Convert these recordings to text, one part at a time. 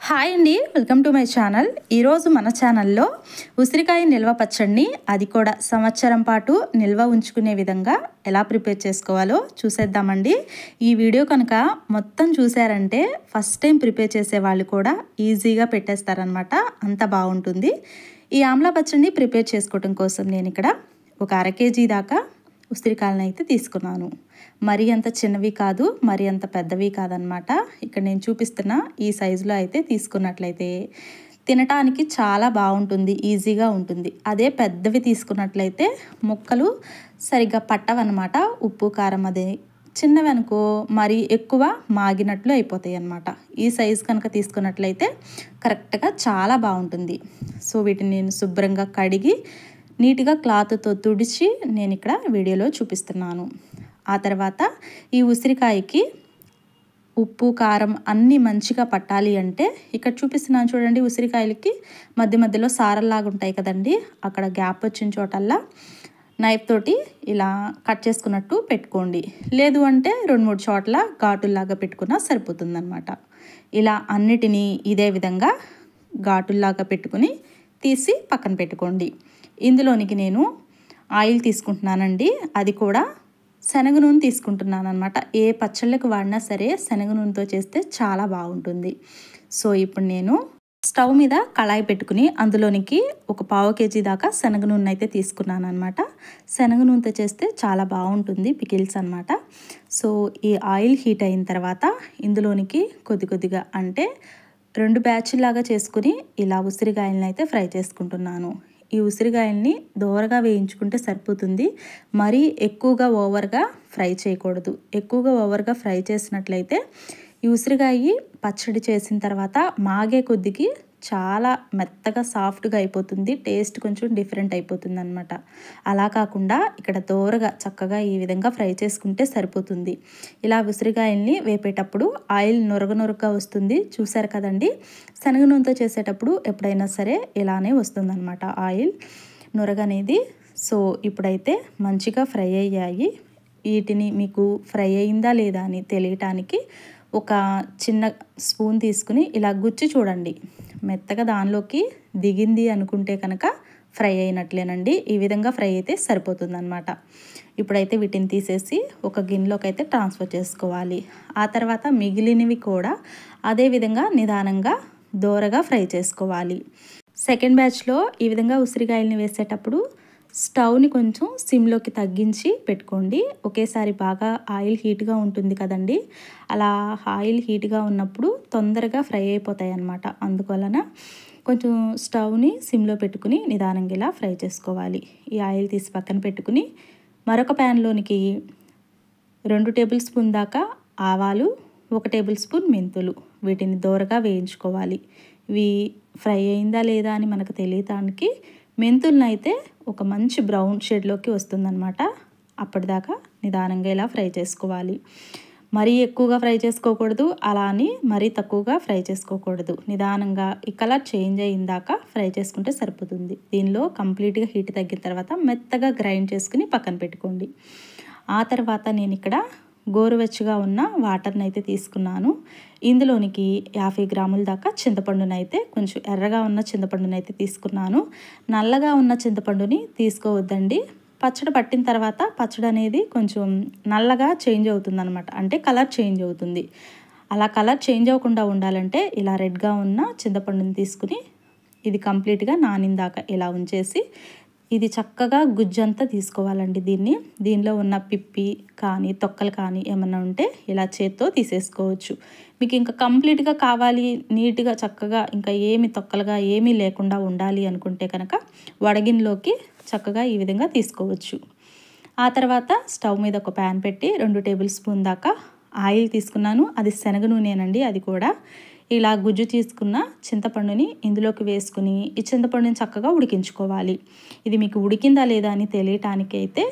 Hi అండి, welcome to my channel. ఈరోజు మన ఛానల్లో ఉసిరికాయ నిల్వ పచ్చడిని, అది కూడా సంవత్సరం పాటు నిల్వ ఉంచుకునే విధంగా ఎలా ప్రిపేర్ చేసుకోవాలో చూసేద్దామండి. ఈ వీడియో కనుక మొత్తం చూసారంటే ఫస్ట్ టైం ప్రిపేర్ చేసే వాళ్ళు కూడా ఈజీగా పెట్టేస్తారనమాట. అంత బాగుంటుంది. ఈ ఆమ్లా పచ్చడిని ప్రిపేర్ చేసుకోవడం కోసం నేను ఇక్కడ ఒక 1/2 కేజీ దాకా ఉసిరికాయలను అయితే తీసుకున్నాను. మరీ అంత చిన్నవి కాదు, మరీ అంత పెద్దవి కాదనమాట. ఇక్కడ నేను చూపిస్తున్న ఈ సైజులో అయితే తీసుకున్నట్లయితే తినటానికి చాలా బాగుంటుంది, ఈజీగా ఉంటుంది. అదే పెద్దవి తీసుకున్నట్లయితే ముక్కలు సరిగ్గా పట్టవన్నమాట. ఉప్పు కారం అదే చిన్నవి అనుకో మరీ ఎక్కువ మాగినట్లు అయిపోతాయి అన్నమాట. ఈ సైజు కనుక తీసుకున్నట్లయితే కరెక్ట్గా చాలా బాగుంటుంది. సో వీటిని నేను శుభ్రంగా కడిగి నీట్గా క్లాత్తో తుడిచి నేను ఇక్కడ వీడియోలో చూపిస్తున్నాను. ఆ తర్వాత ఈ ఉసిరికాయకి ఉప్పు కారం అన్నీ మంచిగా పట్టాలి అంటే ఇక్కడ చూపిస్తున్నాను చూడండి. ఉసిరికాయలకి మధ్య మధ్యలో సారల్లాగా ఉంటాయి కదండి, అక్కడ గ్యాప్ వచ్చిన చోటల్లా నైఫ్ తోటి ఇలా కట్ చేసుకున్నట్టు పెట్టుకోండి. లేదు అంటే 2-3 చోట్ల ఘాటుల్లాగా పెట్టుకున్నా సరిపోతుందన్నమాట. ఇలా అన్నిటినీ ఇదే విధంగా ఘాటుల్లాగా పెట్టుకుని తీసి పక్కన పెట్టుకోండి. ఇందులోనికి నేను ఆయిల్ తీసుకుంటున్నానండి. అది కూడా శనగ నూనె తీసుకుంటున్నాను అనమాట. ఏ పచ్చళ్ళకి వాడినా సరే శనగ నూనెతో చేస్తే చాలా బాగుంటుంది. సో ఇప్పుడు నేను స్టవ్ మీద కళాయి పెట్టుకుని అందులోనికి ఒక 1/4 కేజీ దాకా శనగ నూనె అయితే తీసుకున్నాను అనమాట. శనగ నూనెతో చేస్తే చాలా బాగుంటుంది పికిల్స్ అనమాట. సో ఈ ఆయిల్ హీట్ అయిన తర్వాత ఇందులోనికి కొద్దిగా అంటే 2 బ్యాచ్లాగా చేసుకుని ఇలా ఉసిరికాయలను అయితే ఫ్రై చేసుకుంటున్నాను. ఈ ఉసిరికాయల్ని దోరగా వేయించుకుంటే సరిపోతుంది. మరీ ఎక్కువగా ఓవర్గా ఫ్రై చేయకూడదు. ఎక్కువగా ఓవర్గా ఫ్రై చేసినట్లయితే ఈ ఉసిరికాయ పచ్చడి చేసిన తర్వాత మాగే కొద్దికి చాలా మెత్తగా సాఫ్ట్గా అయిపోతుంది. టేస్ట్ కొంచెం డిఫరెంట్ అయిపోతుంది అనమాట. అలా కాకుండా ఇక్కడ దోరగా చక్కగా ఈ విధంగా ఫ్రై చేసుకుంటే సరిపోతుంది. ఇలా ఉసిరికాయల్ని వేపేటప్పుడు ఆయిల్ నురగగా వస్తుంది, చూసారు కదండి. శనగ నూనెతో చేసేటప్పుడు ఎప్పుడైనా సరే ఇలానే వస్తుందన్నమాట ఆయిల్ నురగనేది. సో ఇప్పుడైతే మంచిగా ఫ్రై అయ్యాయి. వీటిని మీకు ఫ్రై అయిందా లేదా అని తెలియటానికి ఒక చిన్న స్పూన్ తీసుకుని ఇలా గుచ్చి చూడండి. మెత్తగా దానిలోకి దిగింది అనుకుంటే కనుక ఫ్రై అయినట్లేనండి. ఈ విధంగా ఫ్రై అయితే సరిపోతుందన్నమాట. ఇప్పుడైతే వీటిని తీసేసి ఒక గిన్నెలోకి అయితే ట్రాన్స్ఫర్ చేసుకోవాలి. ఆ తర్వాత మిగిలినవి కూడా అదే విధంగా నిదానంగా దోరగా ఫ్రై చేసుకోవాలి. సెకండ్ బ్యాచ్లో ఈ విధంగా ఉసిరికాయల్ని వేసేటప్పుడు స్టవ్ని కొంచెం సిమ్లోకి తగ్గించి పెట్టుకోండి. ఒకేసారి బాగా ఆయిల్ హీట్గా ఉంటుంది కదండి, అలా ఆయిల్ హీట్గా ఉన్నప్పుడు తొందరగా ఫ్రై అయిపోతాయి అన్నమాట. అందువలన కొంచెం స్టవ్ని సిమ్లో పెట్టుకుని నిదానంగా ఇలా ఫ్రై చేసుకోవాలి. ఈ ఆయిల్ తీసి పక్కన పెట్టుకుని మరొక ప్యాన్లోనికి 2 టేబుల్ స్పూన్ దాకా ఆవాలు, 1 టేబుల్ స్పూన్ మెంతులు, వీటిని దోరగా వేయించుకోవాలి. ఇవి ఫ్రై అయిందా లేదా అని మనకు తెలియటానికి మెంతులను అయితే ఒక మంచి బ్రౌన్ షేడ్లోకి వస్తుందన్నమాట. అప్పటిదాకా నిదానంగా ఇలా ఫ్రై చేసుకోవాలి. మరీ ఎక్కువగా ఫ్రై చేసుకోకూడదు, అలా అని మరీ తక్కువగా ఫ్రై చేసుకోకూడదు. నిదానంగా ఈ కలర్ చేంజ్ అయ్యిందాక ఫ్రై చేసుకుంటే సరిపోతుంది. దీనిలో కంప్లీట్గా హీట్ తగ్గిన తర్వాత మెత్తగా గ్రైండ్ చేసుకుని పక్కన పెట్టుకోండి. ఆ తర్వాత నేను ఇక్కడ గోరువెచ్చగా ఉన్న వాటర్ని అయితే తీసుకున్నాను. ఇందులోనికి 50 గ్రాముల దాకా చింతపండునైతే, కొంచెం ఎర్రగా ఉన్న చింతపండునైతే తీసుకున్నాను. నల్లగా ఉన్న చింతపండుని తీసుకోవద్దండి. పచ్చడి పట్టిన తర్వాత పచ్చడి అనేది కొంచెం నల్లగా చేంజ్ అవుతుందన్నమాట, అంటే కలర్ చేంజ్ అవుతుంది. అలా కలర్ చేంజ్ అవ్వకుండా ఉండాలంటే ఇలా రెడ్గా ఉన్న చింతపండుని తీసుకుని ఇది కంప్లీట్గా నానిందాకా ఇలా ఉంచేసి ఇది చక్కగా గుజ్జంతా తీసుకోవాలండి. దీనిలో ఉన్న పిప్పి కానీ తొక్కలు కానీ ఏమన్నా ఉంటే ఇలా చేత్తో తీసేసుకోవచ్చు. మీకు ఇంకా కంప్లీట్గా కావాలి, నీట్గా చక్కగా ఇంకా ఏమి తొక్కలుగా ఏమీ లేకుండా ఉండాలి అనుకుంటే కనుక వడగిన్లోకి చక్కగా ఈ విధంగా తీసుకోవచ్చు. ఆ తర్వాత స్టవ్ మీద ఒక ప్యాన్ పెట్టి 2 టేబుల్ స్పూన్ దాకా ఆయిల్ తీసుకున్నాను. అది శనగ నూనెనండి. అది కూడా ఇలా గుజ్జు తీసుకున్న చింతపండుని ఇందులోకి వేసుకుని ఈ చింతపండుని చక్కగా ఉడికించుకోవాలి. ఇది మీకు ఉడికిందా లేదా అని తెలియటానికి అయితే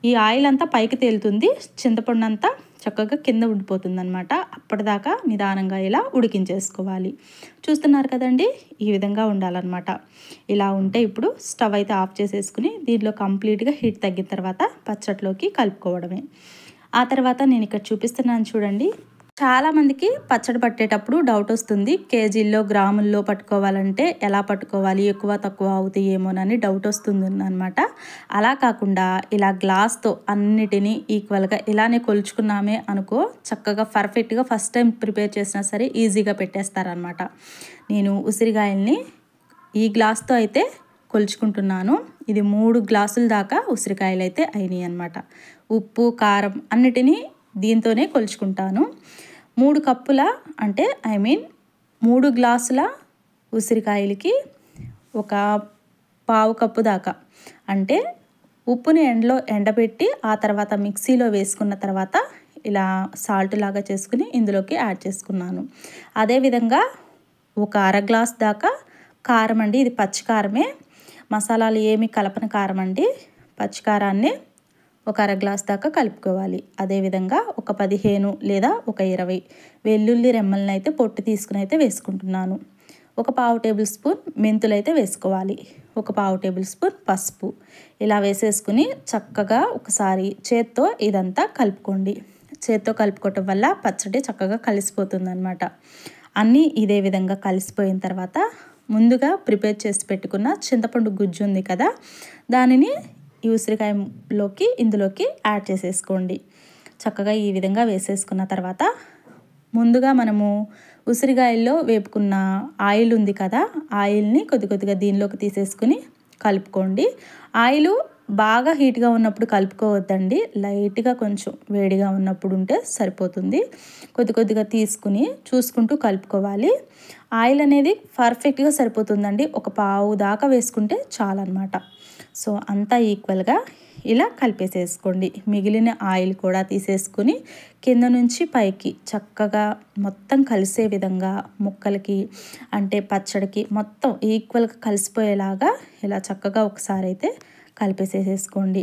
ఈ ఆయిల్ అంతా పైకి తేలుతుంది, చింతపండు అంతా చక్కగా కింద ఉండిపోతుంది అనమాట. అప్పటిదాకా నిదానంగా ఇలా ఉడికించేసుకోవాలి. చూస్తున్నారు కదండి, ఈ విధంగా ఉండాలన్నమాట. ఇలా ఉంటే ఇప్పుడు స్టవ్ అయితే ఆఫ్ చేసేసుకుని దీంట్లో కంప్లీట్గా హీట్ తగ్గిన తర్వాత పచ్చట్లోకి కలుపుకోవడమే. ఆ తర్వాత నేను ఇక్కడ చూపిస్తున్నాను చూడండి, చాలామందికి పచ్చడి పట్టేటప్పుడు డౌట్ వస్తుంది. కేజీల్లో, గ్రాముల్లో పట్టుకోవాలంటే ఎలా పట్టుకోవాలి? ఎక్కువ తక్కువ అవుతాయేమోనని డౌట్ వస్తుందనమాట. అలా కాకుండా ఇలా గ్లాస్‌తో అన్నిటినీ ఈక్వల్‌గా ఇలానే కొలుచుకున్నామే అనుకో, చక్కగా పర్ఫెక్ట్‌గా ఫస్ట్ టైం ప్రిపేర్ చేసినా సరే ఈజీగా పెట్టేస్తారనమాట. నేను ఉసిరికాయల్ని ఈ గ్లాస్‌తో అయితే కొలుచుకుంటున్నాను. ఇది 3 గ్లాసుల దాకా ఉసిరికాయలైతే అయినాయి అనమాట. ఉప్పు, కారం అన్నిటినీ దీంతోనే కొలుచుకుంటాను. 3 కప్పుల అంటే 3 గ్లాసుల ఉసిరికాయలకి ఒక పావు కప్పు దాకా అంటే ఉప్పుని ఎండబెట్టి ఆ తర్వాత మిక్సీలో వేసుకున్న తర్వాత ఇలా సాల్ట్ లాగా చేసుకుని ఇందులోకి యాడ్ చేసుకున్నాను. అదేవిధంగా ఒక అర గ్లాస్ దాకా కారం అండి. ఇది పచ్చి కారమే, మసాలాలు ఏమి కలపని కారం అండి. పచ్చి కారాన్ని ఒక అర గ్లాస్ దాకా కలుపుకోవాలి. అదేవిధంగా ఒక 15 లేదా ఒక 20 వెల్లుల్లి రెమ్మలను అయితే పొట్టు తీసుకుని అయితే వేసుకుంటున్నాను. ఒక పావు టేబుల్ స్పూన్ మెంతులు అయితే వేసుకోవాలి. ఒక పావు టేబుల్ స్పూన్ పసుపు ఇలా వేసేసుకుని చక్కగా ఒకసారి చేత్తో ఇదంతా కలుపుకోండి. చేత్తో కలుపుకోవటం వల్ల పచ్చడి చక్కగా కలిసిపోతుంది అనమాట. అన్నీ ఇదే విధంగా కలిసిపోయిన తర్వాత ముందుగా ప్రిపేర్ చేసి పెట్టుకున్న చింతపండు గుజ్జు ఉంది కదా, దానిని ఈ ఉసిరికాయలోకి ఇందులోకి యాడ్ చేసేసుకోండి. చక్కగా ఈ విధంగా వేసేసుకున్న తర్వాత ముందుగా మనము ఉసిరికాయల్లో వేపుకున్న ఆయిల్ ఉంది కదా, ఆయిల్ని కొద్ది కొద్దిగా దీనిలోకి తీసేసుకుని కలుపుకోండి. ఆయిల్ బాగా హీట్గా ఉన్నప్పుడు కలుపుకోవద్దండి. లైట్గా కొంచెం వేడిగా ఉన్నప్పుడు ఉంటే సరిపోతుంది. కొద్ది కొద్దిగా తీసుకుని చూసుకుంటూ కలుపుకోవాలి. ఆయిల్ అనేది పర్ఫెక్ట్గా సరిపోతుందండి. ఒక పావు దాకా వేసుకుంటే చాలన్నమాట. సో అంతా ఈక్వల్గా ఇలా కలిపేసేసుకోండి. మిగిలిన ఆయిల్ కూడా తీసేసుకుని కింద నుంచి పైకి చక్కగా మొత్తం కలిసే విధంగా ముక్కలకి అంటే పచ్చడికి మొత్తం ఈక్వల్గా కలిసిపోయేలాగా ఇలా చక్కగా ఒకసారి అయితే కలిపేసేసుకోండి.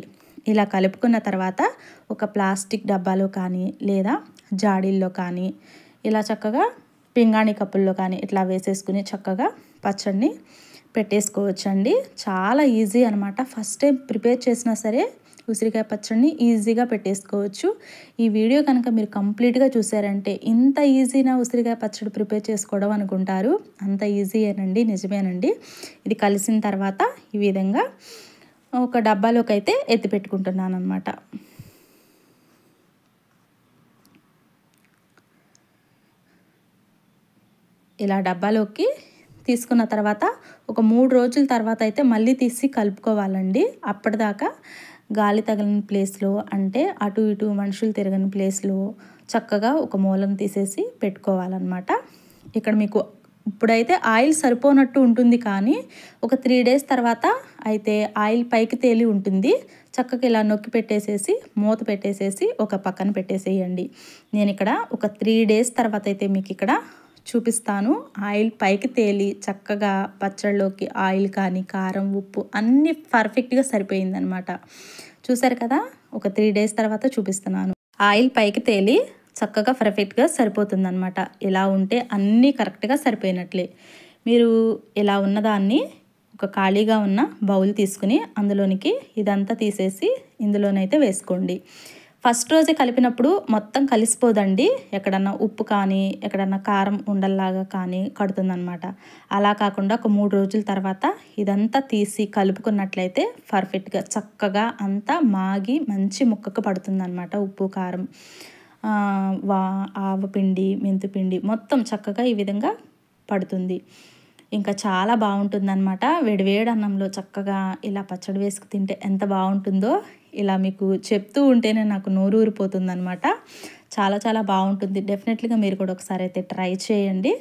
ఇలా కలుపుకున్న తర్వాత ఒక ప్లాస్టిక్ డబ్బాలో కానీ లేదా జాడీల్లో కానీ ఇలా చక్కగా పింగాణి కప్పుల్లో కానీ ఇట్లా వేసేసుకుని చక్కగా పచ్చడిని పెట్టేసుకోవచ్చండి. చాలా ఈజీ అనమాట. ఫస్ట్ టైం ప్రిపేర్ చేసినా సరే ఉసిరికాయ పచ్చడిని ఈజీగా పెట్టేసుకోవచ్చు. ఈ వీడియో కనుక మీరు కంప్లీట్గా చూసారంటే ఇంత ఈజీనా ఉసిరికాయ పచ్చడి ప్రిపేర్ చేసుకోవడం అనుకుంటారు. అంత ఈజీయేనండి, నిజమేనండి. ఇది కలిసిన తర్వాత ఈ విధంగా ఒక డబ్బాలోకి అయితే ఎత్తి పెట్టుకుంటున్నాను అనమాట. ఇలా డబ్బాలోకి తీసుకున్న తర్వాత ఒక 3 రోజుల తర్వాత అయితే మళ్ళీ తీసి కలుపుకోవాలండి. అప్పటిదాకా గాలి తగలని ప్లేస్లో అంటే అటు ఇటు మనుషులు తిరగని ప్లేస్లో చక్కగా ఒక మూలను తీసేసి పెట్టుకోవాలన్నమాట. ఇక్కడ మీకు ఇప్పుడైతే ఆయిల్ సరిపోనట్టు ఉంటుంది, కానీ ఒక 3 డేస్ తర్వాత అయితే ఆయిల్ పైకి తేలి ఉంటుంది. చక్కగా ఇలా నొక్కి పెట్టేసేసి మూత పెట్టేసేసి ఒక పక్కన పెట్టేసేయండి. నేను ఇక్కడ ఒక 3 డేస్ తర్వాత అయితే మీకు ఇక్కడ చూపిస్తాను. ఆయిల్ పైకి తేలి చక్కగా పచ్చళ్ళలోకి ఆయిల్ కానీ కారం, ఉప్పు అన్నీ పర్ఫెక్ట్గా సరిపోయిందనమాట. చూసారు కదా, ఒక 3 డేస్ తర్వాత చూపిస్తున్నాను. ఆయిల్ పైకి తేలి చక్కగా పర్ఫెక్ట్గా సరిపోతుందనమాట. ఇలా ఉంటే అన్నీ కరెక్ట్గా సరిపోయినట్లే. మీరు ఇలా ఉన్నదాన్ని ఒక ఖాళీగా ఉన్న బౌల్ తీసుకుని అందులోనికి ఇదంతా తీసేసి ఇందులోనైతే వేసుకోండి. ఫస్ట్ రోజే కలిపినప్పుడు మొత్తం కలిసిపోదండి. ఎక్కడన్నా ఉప్పు కానీ ఎక్కడన్నా కారం ఉండల్లాగా కానీ కడుతుందనమాట. అలా కాకుండా ఒక 3 రోజుల తర్వాత ఇదంతా తీసి కలుపుకున్నట్లయితే పర్ఫెక్ట్గా చక్కగా అంతా మాగి మంచి ముక్కకు పడుతుందనమాట. ఉప్పు, కారం, ఆవపిండి, మెంతిపిండి మొత్తం చక్కగా ఈ విధంగా పడుతుంది. ఇంకా చాలా బాగుంటుందన్నమాట. వేడివేడి అన్నంలో చక్కగా ఇలా పచ్చడి వేసుకు తింటే ఎంత బాగుంటుందో ఇలా మీకు చెప్తూ ఉంటేనే నాకు నోరు ఊరిపోతుందన్నమాట. చాలా చాలా బాగుంటుంది. డెఫినెట్లీగా మీరు కూడా ఒకసారి అయితే ట్రై చేయండి.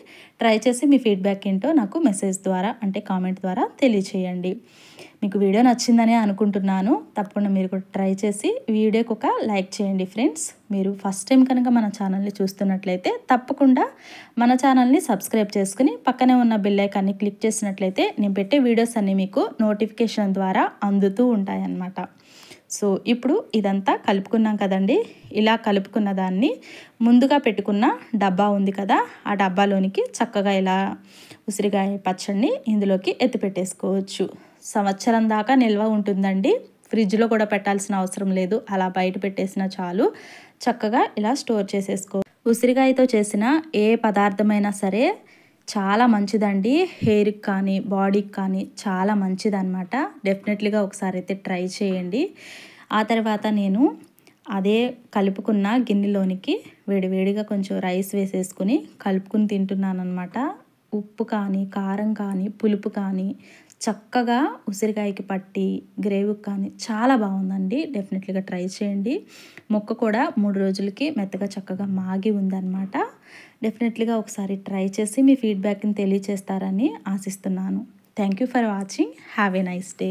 ట్రై చేసి మీ ఫీడ్బ్యాక్ ఏంటో నాకు మెసేజ్ ద్వారా అంటే కామెంట్ ద్వారా తెలియచేయండి. మీకు వీడియో నచ్చిందనే అనుకుంటున్నాను. తప్పకుండా మీరు కూడా ట్రై చేసి వీడియోకి ఒక లైక్ చేయండి ఫ్రెండ్స్. మీరు ఫస్ట్ టైం కనుక మన ఛానల్ని చూస్తున్నట్లయితే తప్పకుండా మన ఛానల్ని సబ్స్క్రైబ్ చేసుకుని పక్కనే ఉన్న బెల్ ఐకాన్ని క్లిక్ చేసినట్లయితే నేను పెట్టే వీడియోస్ అన్నీ మీకు నోటిఫికేషన్ ద్వారా అందుతూ ఉంటాయన్నమాట. సో ఇప్పుడు ఇదంతా కలుపుకున్నాం కదండి. ఇలా కలుపుకున్న దాన్ని ముందుగా పెట్టుకున్న డబ్బా ఉంది కదా, ఆ డబ్బాలోనికి చక్కగా ఇలా ఉసిరికాయ పచ్చడిని ఇందులోకి ఎత్తి పెట్టేసుకోవచ్చు. సంవత్సరం దాకా నిల్వ ఉంటుందండి. ఫ్రిడ్జ్లో కూడా పెట్టాల్సిన అవసరం లేదు. అలా బయట పెట్టేసినా చాలు. చక్కగా ఇలా స్టోర్ చేసేసుకో. ఉసిరికాయతో చేసిన ఏ పదార్థమైనా సరే చాలా మంచిదండి. హెయిర్‌కి కానీ, బాడీకి కానీ చాలా మంచిదనమాట. డెఫినెట్లీగా ఒకసారి అయితే ట్రై చేయండి. ఆ తర్వాత నేను అదే కలుపుకున్న గిన్నెలోనికి వేడివేడిగా కొంచెం రైస్ వేసేసుకుని కలుపుకుని తింటున్నాననమాట. ఉప్పు కానీ, కారం కానీ, పులుపు కానీ చక్కగా ఉసిరికాయకి పట్టి గ్రేవీకి కానీ చాలా బాగుందండి. డెఫినెట్లీగా ట్రై చేయండి. ముక్క కూడా 3 రోజులకి మెత్తగా చక్కగా మాగి ఉందన్నమాట. డెఫినెట్లీగా ఒకసారి ట్రై చేసి మీ ఫీడ్‌బ్యాక్‌ని తెలియచేస్తారని ఆశిస్తున్నాను. Thank you for watching. Have a nice day.